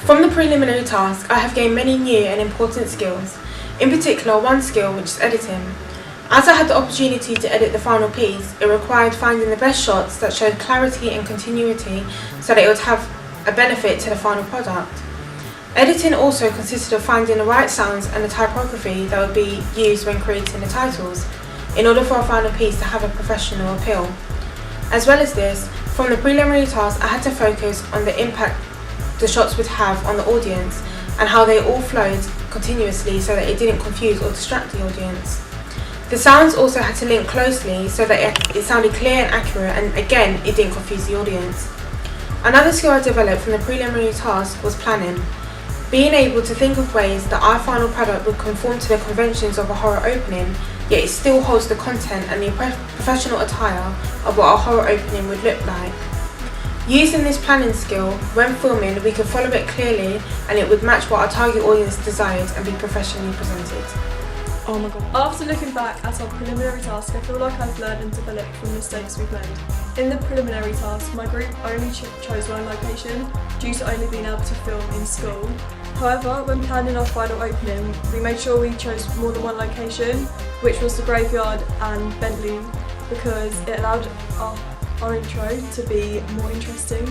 From the preliminary task, I have gained many new and important skills, in particular one skill which is editing. As I had the opportunity to edit the final piece, it required finding the best shots that showed clarity and continuity so that it would have a benefit to the final product. Editing also consisted of finding the right sounds and the typography that would be used when creating the titles, in order for a final piece to have a professional appeal. As well as this, from the preliminary task I had to focus on the impact the shots would have on the audience and how they all flowed continuously so that it didn't confuse or distract the audience. The sounds also had to link closely so that it sounded clear and accurate, and again it didn't confuse the audience. Another skill I developed from the preliminary task was planning. Being able to think of ways that our final product would conform to the conventions of a horror opening, yet it still holds the content and the professional attire of what a horror opening would look like. Using this planning skill, when filming, we could follow it clearly and it would match what our target audience desired and be professionally presented. Oh my god. After looking back at our preliminary task, I feel like I've learned and developed from mistakes we've made. In the preliminary task, my group only chose one location due to only being able to film in school. However, when planning our final opening, we made sure we chose more than one location, which was the graveyard and Bentley, because it allowed our intro to be more interesting,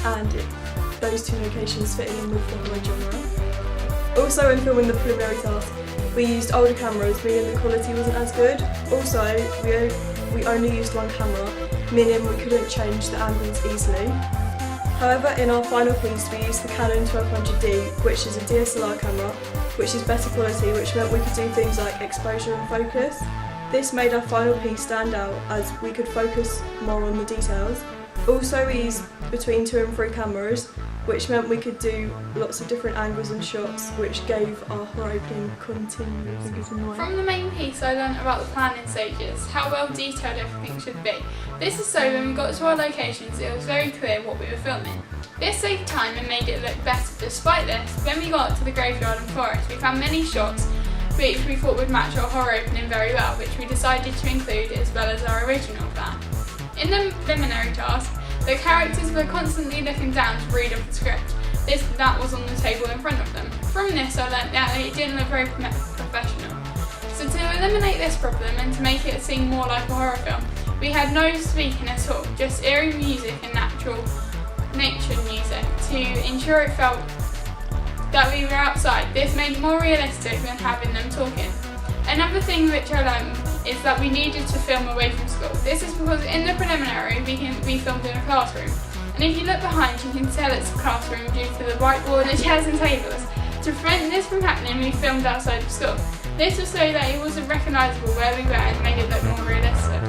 and those two locations fitting in with the horror genre. Also, in filming the preliminary task, we used older cameras, meaning the quality wasn't as good. Also, we only used one camera, meaning we couldn't change the angles easily. However, in our final piece, we used the Canon 1200D, which is a DSLR camera, which is better quality, which meant we could do things like exposure and focus. This made our final piece stand out as we could focus more on the details. Also, we used between 2 and 3 cameras, which meant we could do lots of different angles and shots, which gave our horror opening continuity. From the main piece, I learned about the planning stages, how well detailed everything should be. This is so when we got to our locations, it was very clear what we were filming. This saved time and made it look better. Despite this, when we got to the graveyard and forest, we found many shots which we thought would match our horror opening very well, which we decided to include as well as our original plan. In the preliminary task, the characters were constantly looking down to read off the script. That was on the table in front of them. From this, I learnt that it didn't look very professional. So to eliminate this problem and to make it seem more like a horror film, we had no speaking at all, just eerie music and natural nature music to ensure it felt that we were outside. This made it more realistic than having them talking. Another thing which I learned is that we needed to film away from school. This is because in the preliminary we filmed in a classroom. And if you look behind, you can tell it's a classroom due to the whiteboard, the chairs and tables. To prevent this from happening, we filmed outside of school. This was so that it wasn't recognisable where we were and made it look more realistic.